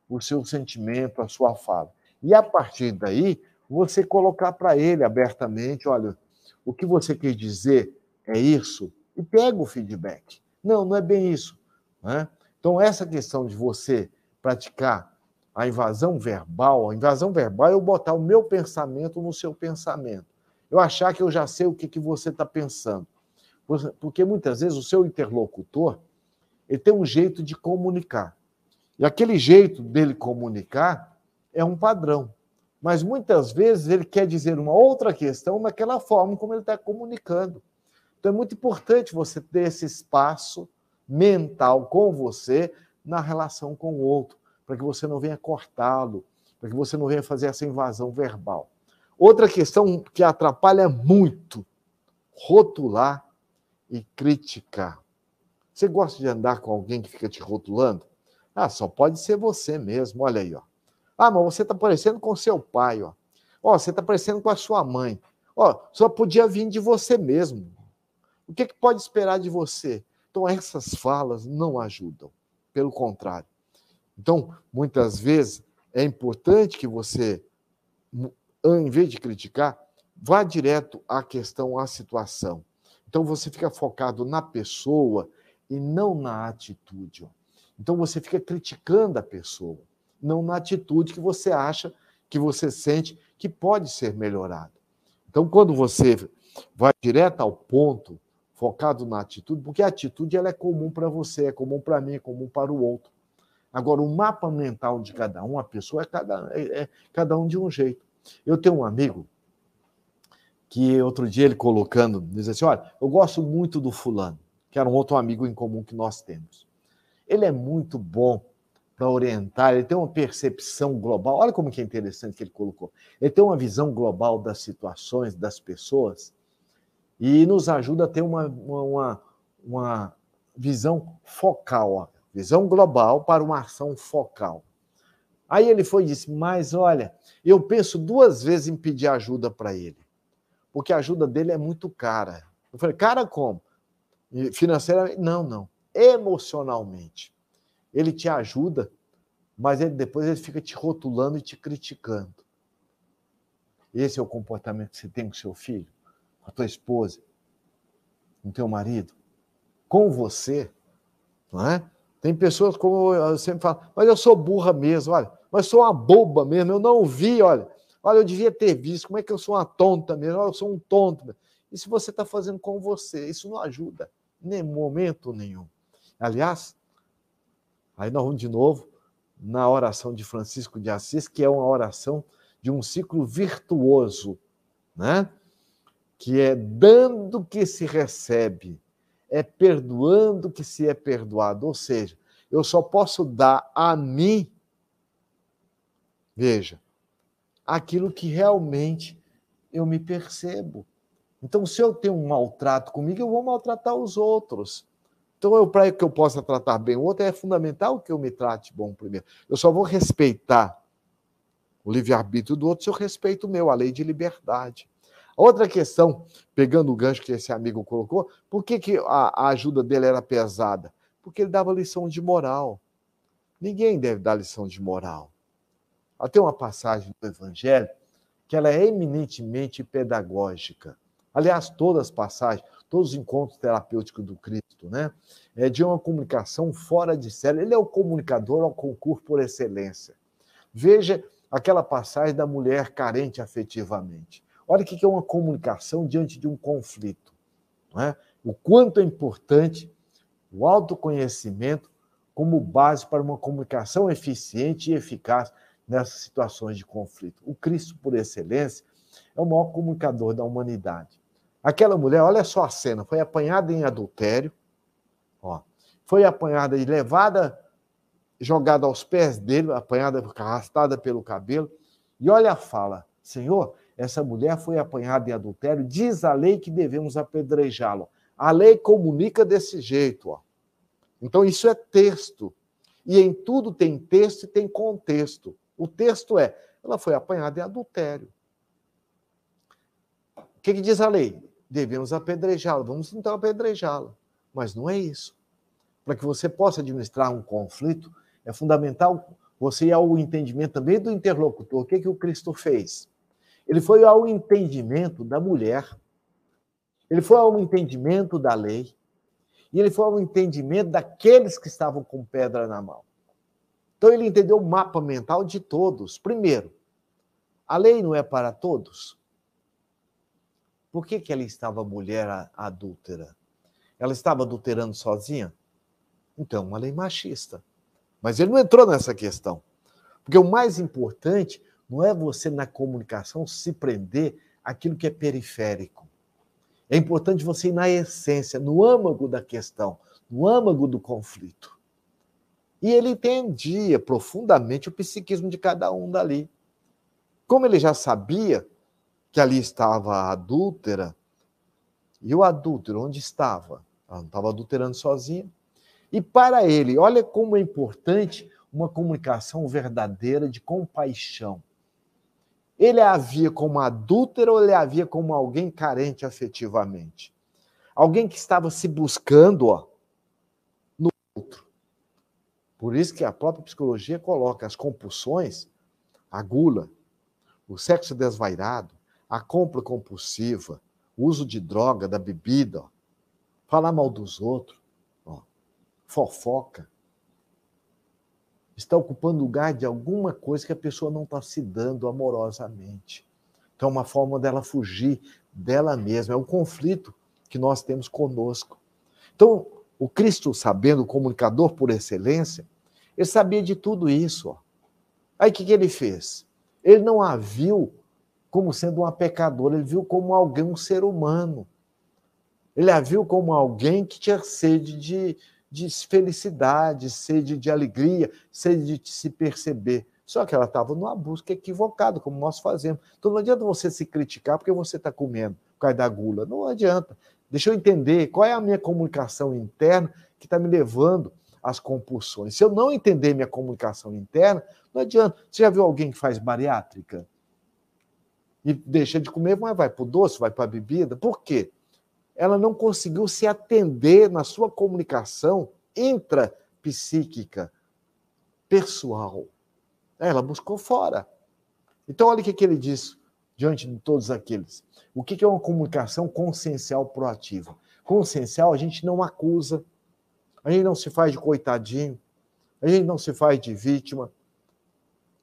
o seu sentimento, a sua fala. E, a partir daí, você colocar para ele abertamente, olha, o que você quer dizer é isso, e pega o feedback. Não é bem isso. Né? Então, essa questão de você praticar a invasão verbal é eu botar o meu pensamento no seu pensamento. eu achar que eu já sei o que você está pensando. Porque muitas vezes o seu interlocutor ele tem um jeito de comunicar. E aquele jeito dele comunicar é um padrão. Mas muitas vezes ele quer dizer uma outra questão naquela forma como ele está comunicando. Então é muito importante você ter esse espaço mental com você na relação com o outro, para que você não venha cortá-lo, para que você não venha fazer essa invasão verbal. Outra questão que atrapalha muito, rotular e criticar. Você gosta de andar com alguém que fica te rotulando? Ah, só pode ser você mesmo, olha aí, ó. Ah, mas você está parecendo com seu pai, ó. Ó, você está parecendo com a sua mãe. Ó, só podia vir de você mesmo. O que pode esperar de você? Então, essas falas não ajudam. Pelo contrário. Então, muitas vezes, é importante que você, em vez de criticar, vá direto à questão, à situação. Então, você fica focado na pessoa e não na atitude. Então, você fica criticando a pessoa, não na atitude que você acha, que você sente que pode ser melhorada. Então, quando você vai direto ao ponto, focado na atitude, porque a atitude ela é comum para você, é comum para mim, é comum para o outro. Agora, o mapa mental de cada um, a pessoa, é cada um de um jeito. Eu tenho um amigo que outro dia ele colocando, diz assim, olha, eu gosto muito do fulano, que era um outro amigo em comum que nós temos. Ele é muito bom para orientar, ele tem uma percepção global, olha como que é interessante que ele colocou. Ele tem uma visão global das situações, das pessoas, e nos ajuda a ter uma visão focal, ó, visão global para uma ação focal. Aí ele foi e disse, mas olha, eu penso 2 vezes em pedir ajuda para ele, porque a ajuda dele é muito cara. Eu falei, cara como? Financeiramente? Não. Emocionalmente. Ele te ajuda, mas depois ele fica te rotulando e te criticando. Esse é o comportamento que você tem com seu filho, com a tua esposa, com o teu marido, com você, não é? Tem pessoas, como eu sempre falo, mas eu sou burra mesmo, olha, mas sou uma boba mesmo, eu não vi, olha, eu devia ter visto, como é que eu sou uma tonta mesmo, olha, eu sou um tonto mesmo. Isso você está fazendo com você, isso não ajuda, em momento nenhum. Aliás, aí nós vamos de novo na oração de Francisco de Assis, que é uma oração de um ciclo virtuoso, né? Que é dando que se recebe, é perdoando que se é perdoado. Ou seja, eu só posso dar a mim, veja, aquilo que realmente eu me percebo. Então, se eu tenho um maltrato comigo, eu vou maltratar os outros. Então, para que eu possa tratar bem o outro, é fundamental que eu me trate bom primeiro. Eu só vou respeitar o livre-arbítrio do outro se eu respeito o meu, a lei de liberdade. Outra questão, pegando o gancho que esse amigo colocou, por que a ajuda dele era pesada? Porque ele dava lição de moral. Ninguém deve dar lição de moral. Tem uma passagem do Evangelho que ela é eminentemente pedagógica. Aliás, todas as passagens, todos os encontros terapêuticos do Cristo, né? É de uma comunicação fora de série. Ele é o comunicador ao concurso por excelência. Veja aquela passagem da mulher carente afetivamente. Olha o que é uma comunicação diante de um conflito. Não é? O quanto é importante o autoconhecimento como base para uma comunicação eficiente e eficaz nessas situações de conflito. O Cristo, por excelência, é o maior comunicador da humanidade. Aquela mulher, olha só a cena, foi apanhada em adultério, ó, foi apanhada e levada, jogada aos pés dele, apanhada, arrastada pelo cabelo, e olha a fala, Senhor, essa mulher foi apanhada em adultério, diz a lei que devemos apedrejá-la. A lei comunica desse jeito, ó. Então, isso é texto. E em tudo tem texto e tem contexto. O texto é, ela foi apanhada em adultério. O que diz a lei? Devemos apedrejá-la. Vamos então apedrejá-la. Mas não é isso. Para que você possa administrar um conflito, é fundamental você ir ao entendimento também do interlocutor. O que o Cristo fez? Ele foi ao entendimento da mulher, ele foi ao entendimento da lei, e ele foi ao entendimento daqueles que estavam com pedra na mão. Então ele entendeu o mapa mental de todos. Primeiro, a lei não é para todos. Por que ela estava mulher adúltera? Ela estava adulterando sozinha? Então, uma lei machista. Mas ele não entrou nessa questão. Porque o mais importante não é você, na comunicação, se prender àquilo que é periférico. É importante você ir na essência, no âmago da questão, no âmago do conflito. E ele entendia profundamente o psiquismo de cada um dali. Como ele já sabia que ali estava a adúltera, e o adúltero onde estava? Ela não estava adulterando sozinha. E para ele, olha como é importante uma comunicação verdadeira de compaixão. Ele a via como adúltera ou ele a via como alguém carente afetivamente? Alguém que estava se buscando no outro. Por isso que a própria psicologia coloca as compulsões, a gula, o sexo desvairado, a compra compulsiva, o uso de droga, da bebida, falar mal dos outros, fofoca, está ocupando lugar de alguma coisa que a pessoa não está se dando amorosamente. Então, é uma forma dela fugir dela mesma. É um conflito que nós temos conosco. Então, o Cristo, sabendo, o comunicador por excelência, ele sabia de tudo isso. Aí, o que ele fez? Ele não a viu como sendo uma pecadora, ele viu como alguém, um ser humano. Ele a viu como alguém que tinha sede de felicidade, sede de alegria, sede de se perceber. Só que ela estava numa busca equivocada, como nós fazemos. Então não adianta você se criticar porque você está comendo por causa da gula. Não adianta. Deixa eu entender qual é a minha comunicação interna que está me levando às compulsões. Se eu não entender minha comunicação interna, não adianta. Você já viu alguém que faz bariátrica? E deixa de comer, mas vai para o doce, vai para a bebida? Por quê? Ela não conseguiu se atender na sua comunicação intrapsíquica, pessoal. Ela buscou fora. Então, olha o que ele diz diante de todos aqueles. O que é uma comunicação consciencial proativa? Consciencial, a gente não acusa, a gente não se faz de coitadinho, a gente não se faz de vítima.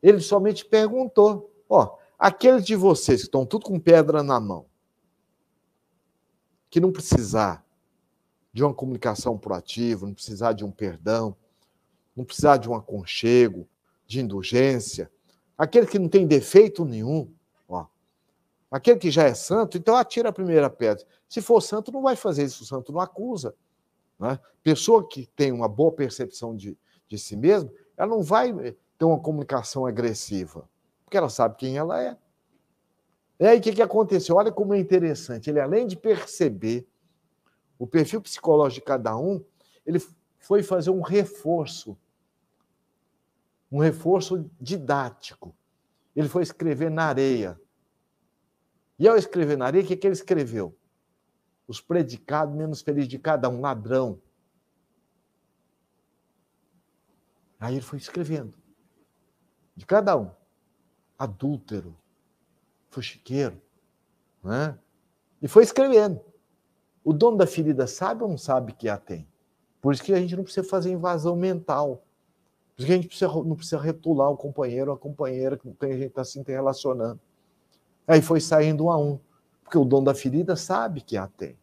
Ele somente perguntou, aqueles de vocês que estão tudo com pedra na mão, que não precisar de uma comunicação proativa, não precisar de um perdão, não precisar de um aconchego, de indulgência, aquele que não tem defeito nenhum, aquele que já é santo, então atira a primeira pedra. Se for santo, não vai fazer isso, o santo não acusa. Né? Pessoa que tem uma boa percepção de si mesma, ela não vai ter uma comunicação agressiva, porque ela sabe quem ela é. E aí, o que aconteceu? Olha como é interessante. Ele, além de perceber o perfil psicológico de cada um, ele foi fazer um reforço didático. Ele foi escrever na areia. E ao escrever na areia, o que ele escreveu? Os predicados menos felizes de cada um, ladrão. Aí ele foi escrevendo. De cada um. Adúltero, fuxiqueiro, né? E foi escrevendo. O dono da ferida sabe ou não sabe que a tem? Por isso que a gente não precisa fazer invasão mental. Por isso que a gente não precisa retular o companheiro ou a companheira com quem a gente está se interrelacionando. Aí foi saindo um a um. Porque o dono da ferida sabe que a tem.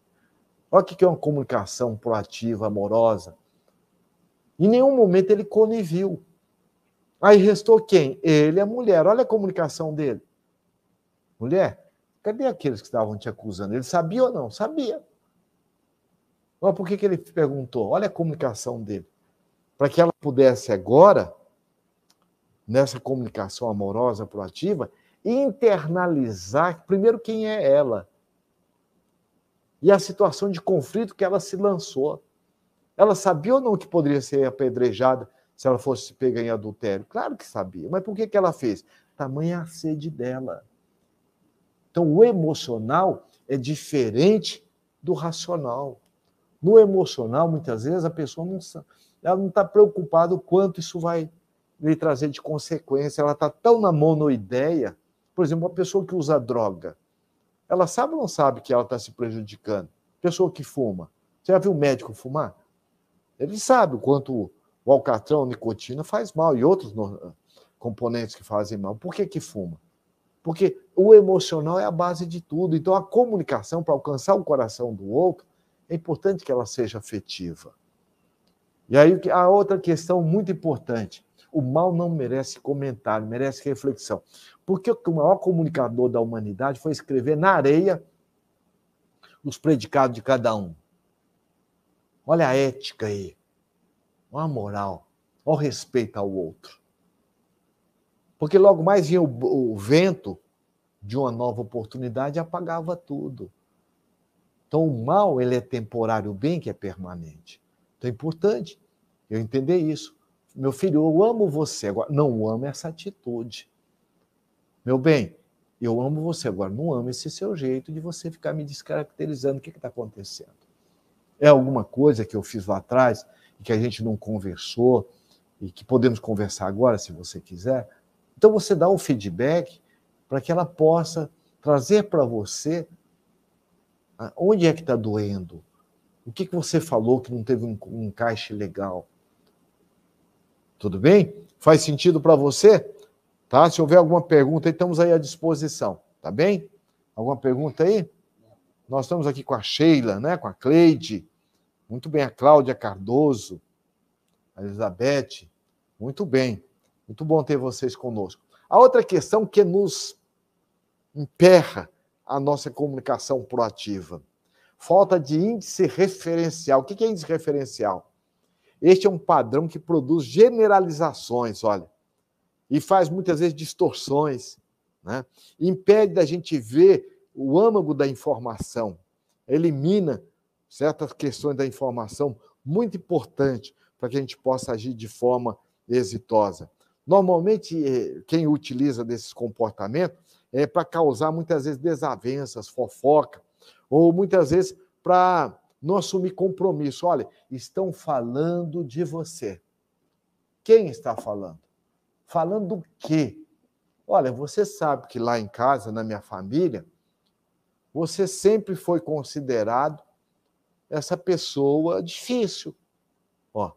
Olha o que é uma comunicação proativa, amorosa. Em nenhum momento ele coniviu. Aí restou quem? Ele e a mulher. Olha a comunicação dele. Mulher, cadê aqueles que estavam te acusando? Ele sabia ou não? Sabia. Mas por que ele perguntou? Olha a comunicação dele. Para que ela pudesse agora, nessa comunicação amorosa, proativa, internalizar, primeiro, quem é ela. E a situação de conflito que ela se lançou. Ela sabia ou não que poderia ser apedrejada se ela fosse pega em adultério? Claro que sabia. Mas por que ela fez? Tamanha a sede dela. Então, o emocional é diferente do racional. No emocional, muitas vezes, a pessoa não está preocupada o quanto isso vai lhe trazer de consequência. Ela está tão na monoideia. Por exemplo, uma pessoa que usa droga, ela sabe ou não sabe que ela está se prejudicando? Pessoa que fuma. Você já viu o médico fumar? Ele sabe o quanto o alcatrão, a nicotina faz mal e outros componentes que fazem mal. Por que fuma? Porque o emocional é a base de tudo. Então, a comunicação, para alcançar o coração do outro, é importante que ela seja afetiva. E aí, a outra questão muito importante, o mal não merece comentário, merece reflexão. Porque o maior comunicador da humanidade foi escrever na areia os predicados de cada um. Olha a ética aí, olha a moral, olha o respeito ao outro. Porque logo mais vinha o vento de uma nova oportunidade e apagava tudo. Então, o mal, ele é temporário, o bem que é permanente. Então, é importante eu entender isso. Meu filho, eu amo você, agora não amo essa atitude. Meu bem, eu amo você, agora não amo esse seu jeito de você ficar me descaracterizando. O que está acontecendo? É alguma coisa que eu fiz lá atrás e que a gente não conversou e que podemos conversar agora, se você quiser? Então, você dá o feedback para que ela possa trazer para você onde é que está doendo, o que você falou que não teve um encaixe legal. Tudo bem? Faz sentido para você? Tá? Se houver alguma pergunta, estamos aí à disposição. Tá bem? Alguma pergunta aí? Nós estamos aqui com a Sheila, né? Com a Cleide. Muito bem, a Cláudia Cardoso, a Elizabeth. Muito bem. Muito bom ter vocês conosco. A outra questão que nos emperra a nossa comunicação proativa. Falta de índice referencial. O que é índice referencial? Este é um padrão que produz generalizações, olha, e faz muitas vezes distorções, né? Impede da gente ver o âmago da informação, elimina certas questões da informação muito importante para que a gente possa agir de forma exitosa. Normalmente, quem utiliza desses comportamentos é para causar muitas vezes desavenças, fofoca, ou muitas vezes para não assumir compromisso. Olha, estão falando de você. Quem está falando? Falando do quê? Olha, você sabe que lá em casa, na minha família, você sempre foi considerado essa pessoa difícil. Ó,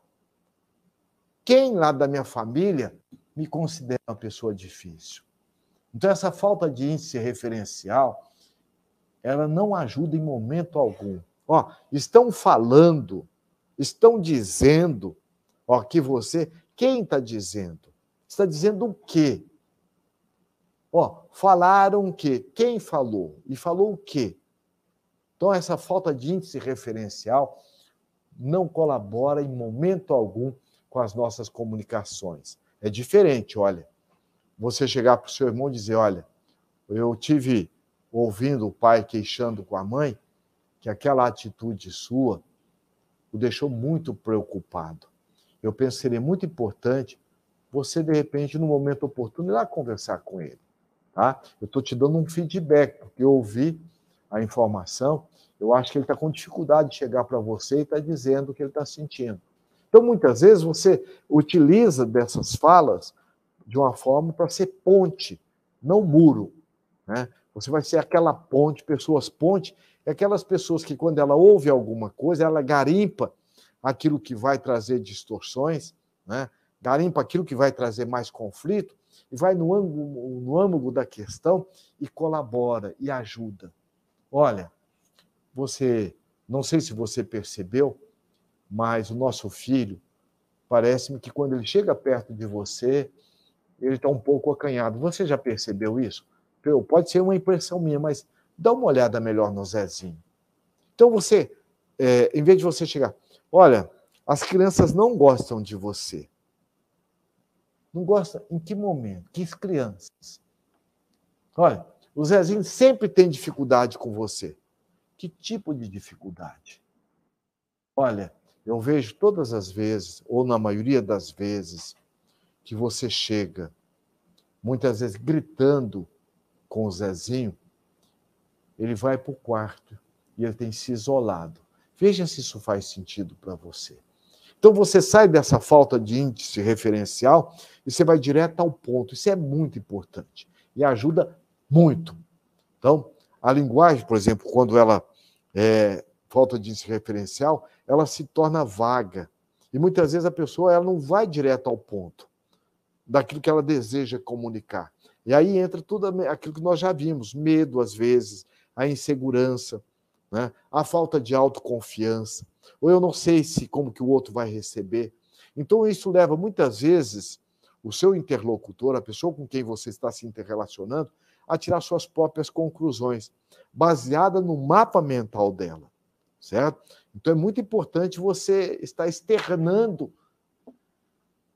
quem lá da minha família me considera uma pessoa difícil? Então, essa falta de índice referencial, ela não ajuda em momento algum. Ó, estão falando, estão dizendo, ó, que você... Quem está dizendo? Está dizendo o quê? Ó, falaram o quê? Quem falou? E falou o quê? Então, essa falta de índice referencial não colabora em momento algum com as nossas comunicações. É diferente, olha, você chegar para o seu irmão e dizer, olha, eu tive ouvindo o pai queixando com a mãe que aquela atitude sua o deixou muito preocupado. Eu penso que seria muito importante você, de repente, no momento oportuno, ir lá conversar com ele. Tá? Eu estou te dando um feedback, porque eu ouvi a informação, eu acho que ele está com dificuldade de chegar para você e está dizendo o que ele está sentindo. Então, muitas vezes, você utiliza dessas falas de uma forma para ser ponte, não muro. Né? Você vai ser aquela ponte, pessoas ponte, é aquelas pessoas que, quando ela ouve alguma coisa, ela garimpa aquilo que vai trazer distorções, né? Garimpa aquilo que vai trazer mais conflito, e vai no âmago da questão e colabora, e ajuda. Olha, você, não sei se você percebeu, mas o nosso filho, parece-me que quando ele chega perto de você, ele está um pouco acanhado. Você já percebeu isso? Pode ser uma impressão minha, mas dá uma olhada melhor no Zezinho. Então você, em vez de você chegar, olha, as crianças não gostam de você. Não gosta em que momento? Que crianças? Olha, o Zezinho sempre tem dificuldade com você. Que tipo de dificuldade? Olha, eu vejo todas as vezes, ou na maioria das vezes, que você chega, muitas vezes gritando com o Zezinho, ele vai para o quarto e ele tem se isolado. Veja se isso faz sentido para você. Então, você sai dessa falta de índice referencial e você vai direto ao ponto. Isso é muito importante e ajuda muito. Então, a linguagem, por exemplo, quando ela falta de índice referencial, ela se torna vaga. E muitas vezes a pessoa ela não vai direto ao ponto daquilo que ela deseja comunicar. E aí entra tudo aquilo que nós já vimos, medo às vezes, a insegurança, né? A falta de autoconfiança, ou eu não sei como que o outro vai receber. Então isso leva muitas vezes o seu interlocutor, a pessoa com quem você está se interrelacionando, a tirar suas próprias conclusões, baseada no mapa mental dela, certo? Então é muito importante você estar externando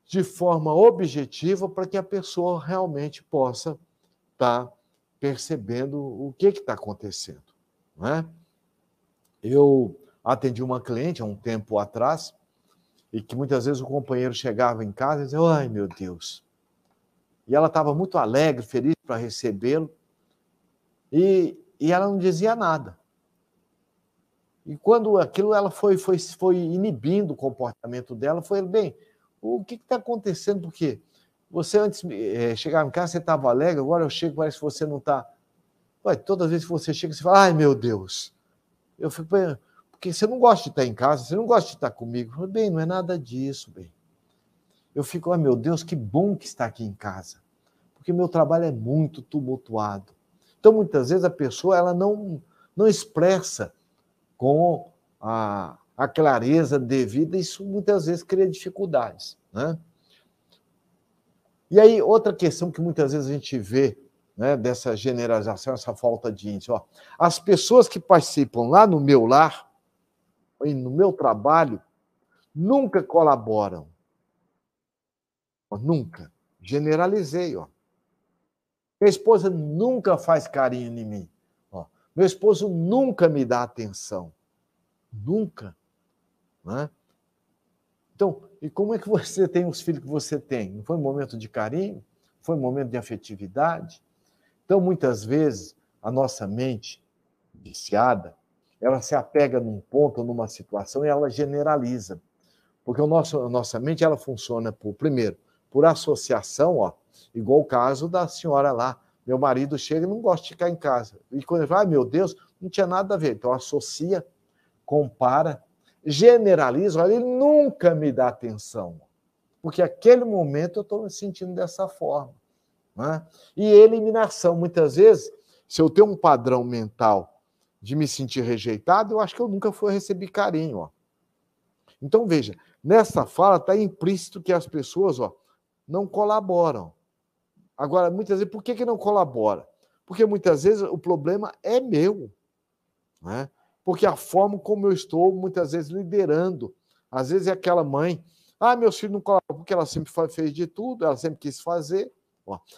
de forma objetiva para que a pessoa realmente possa estar percebendo o que está acontecendo, não é? Eu atendi uma cliente há um tempo atrás e que muitas vezes o companheiro chegava em casa e dizia, ai meu Deus, e ela estava muito alegre, feliz para recebê-lo, e ela não dizia nada. E quando aquilo, ela foi inibindo o comportamento dela, foi, bem, o que está acontecendo? Por quê? Você antes chegava em casa, você estava alegre, agora eu chego, parece que você não está. Toda vez que você chega, você fala, ai meu Deus. Eu fico, porque você não gosta de estar em casa, você não gosta de estar comigo. Eu falo, bem, não é nada disso, bem. Eu fico, ai meu Deus, que bom que está aqui em casa. Porque meu trabalho é muito tumultuado. Então, muitas vezes, a pessoa ela não expressa com a clareza devida, isso muitas vezes cria dificuldades, né? E aí, outra questão que muitas vezes a gente vê, né, dessa generalização, essa falta de índice, as pessoas que participam lá no meu lar, no meu trabalho, nunca colaboram. Nunca. Generalizei, Minha esposa nunca faz carinho em mim. Meu esposo nunca me dá atenção. Nunca. Né? Então, e como é que você tem os filhos que você tem? Não foi um momento de carinho? Foi um momento de afetividade? Então, muitas vezes, a nossa mente viciada, ela se apega num ponto, numa situação, e ela generaliza. Porque a nossa mente, ela funciona, primeiro, por associação, igual o caso da senhora lá. Meu marido chega e não gosta de ficar em casa. E quando ele fala, meu Deus, não tinha nada a ver. Então, associa, compara, generaliza, olha, ele nunca me dá atenção. Porque aquele momento eu estou me sentindo dessa forma. Né? E eliminação, muitas vezes, se eu tenho um padrão mental de me sentir rejeitado, eu acho que eu nunca recebi carinho. Então, veja, nessa fala está implícito que as pessoas não colaboram. Agora, muitas vezes, por que não colabora? Porque muitas vezes o problema é meu. Né? Porque a forma como eu estou, muitas vezes, liderando. Às vezes é aquela mãe, meus filhos não colaboram, porque ela sempre fez de tudo, ela sempre quis fazer.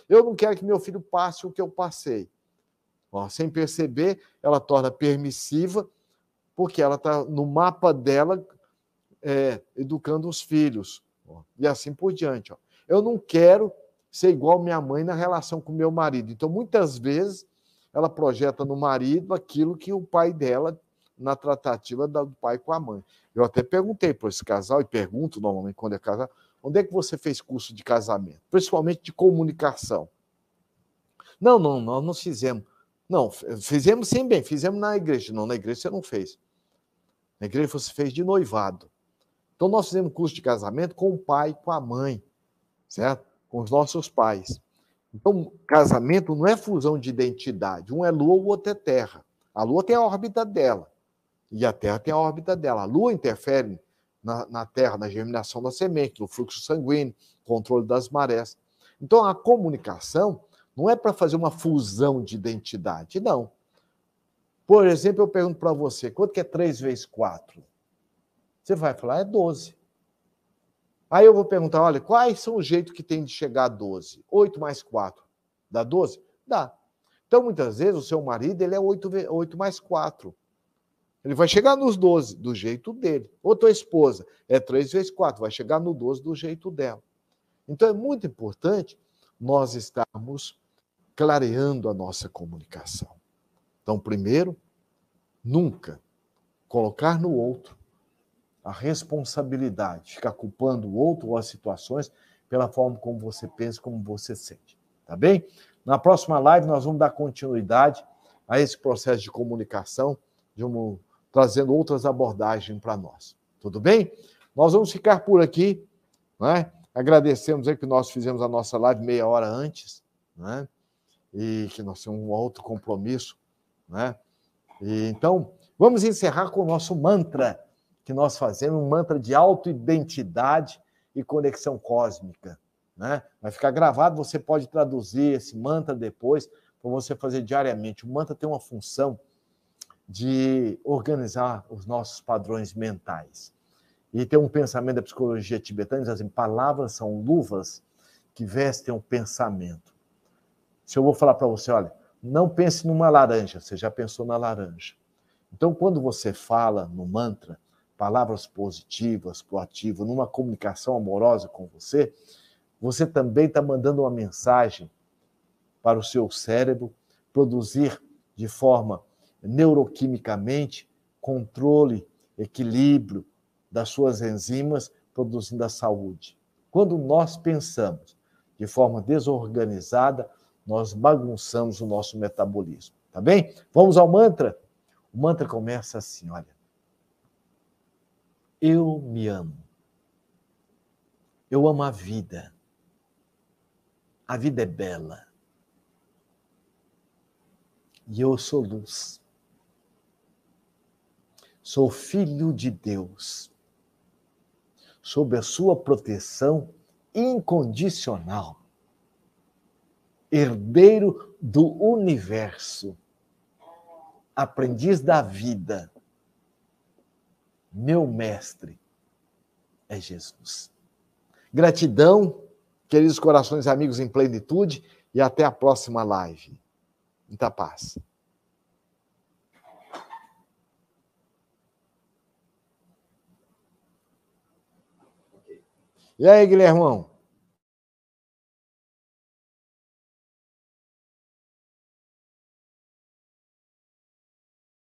Eu não quero que meu filho passe o que eu passei. Sem perceber, ela torna permissiva, porque ela está no mapa dela, educando os filhos. E assim por diante. Eu não quero ser igual minha mãe na relação com meu marido. Então, muitas vezes, ela projeta no marido aquilo que o pai dela, na tratativa do pai com a mãe. Eu até perguntei para esse casal, e pergunto normalmente quando é casal, onde é que você fez curso de casamento? Principalmente de comunicação. Não, nós não fizemos. Não, fizemos sim, bem, fizemos na igreja. Não, na igreja você não fez. Na igreja você fez de noivado. Então, nós fizemos curso de casamento com o pai e com a mãe, certo? Com os nossos pais. Então, casamento não é fusão de identidade. Um é lua, o outro é terra. A lua tem a órbita dela. E a terra tem a órbita dela. A lua interfere na terra, na germinação da semente, no fluxo sanguíneo, controle das marés. Então, a comunicação não é para fazer uma fusão de identidade, não. Por exemplo, eu pergunto para você, quanto que é 3 vezes 4? Você vai falar, é 12. Aí eu vou perguntar, olha, quais são os jeitos que tem de chegar a 12? 8 mais 4. Dá 12? Dá. Então, muitas vezes, o seu marido ele é 8 mais 4. Ele vai chegar nos 12 do jeito dele. Ou tua esposa é 3 vezes 4, vai chegar no 12 do jeito dela. Então, é muito importante nós estarmos clareando a nossa comunicação. Então, primeiro, nunca colocar no outro a responsabilidade, ficar culpando o outro ou as situações pela forma como você pensa, como você sente. Tá bem? Na próxima live, nós vamos dar continuidade a esse processo de comunicação, trazendo outras abordagens para nós. Tudo bem? Nós vamos ficar por aqui, né? Agradecemos aí que nós fizemos a nossa live meia hora antes, né? e que nós temos um outro compromisso, né? E, então, vamos encerrar com o nosso mantra que nós fazemos, um mantra de autoidentidade e conexão cósmica, né? Vai ficar gravado, você pode traduzir esse mantra depois, para você fazer diariamente. O mantra tem uma função de organizar os nossos padrões mentais. E tem um pensamento da psicologia tibetana, diz assim, palavras são luvas que vestem o pensamento. Se eu vou falar para você, olha, não pense numa laranja, você já pensou na laranja. Então, quando você fala no mantra, palavras positivas, proativas, numa comunicação amorosa com você, você também está mandando uma mensagem para o seu cérebro produzir de forma neuroquimicamente controle, equilíbrio das suas enzimas, produzindo a saúde. Quando nós pensamos de forma desorganizada, nós bagunçamos o nosso metabolismo, tá bem? Vamos ao mantra? O mantra começa assim, olha. Eu me amo. Eu amo a vida. A vida é bela. E eu sou luz. Sou filho de Deus. Sob a sua proteção incondicional. Herdeiro do universo. Aprendiz da vida. Meu mestre é Jesus. Gratidão, queridos corações amigos em plenitude, e até a próxima live. Muita paz. E aí, Guilhermão?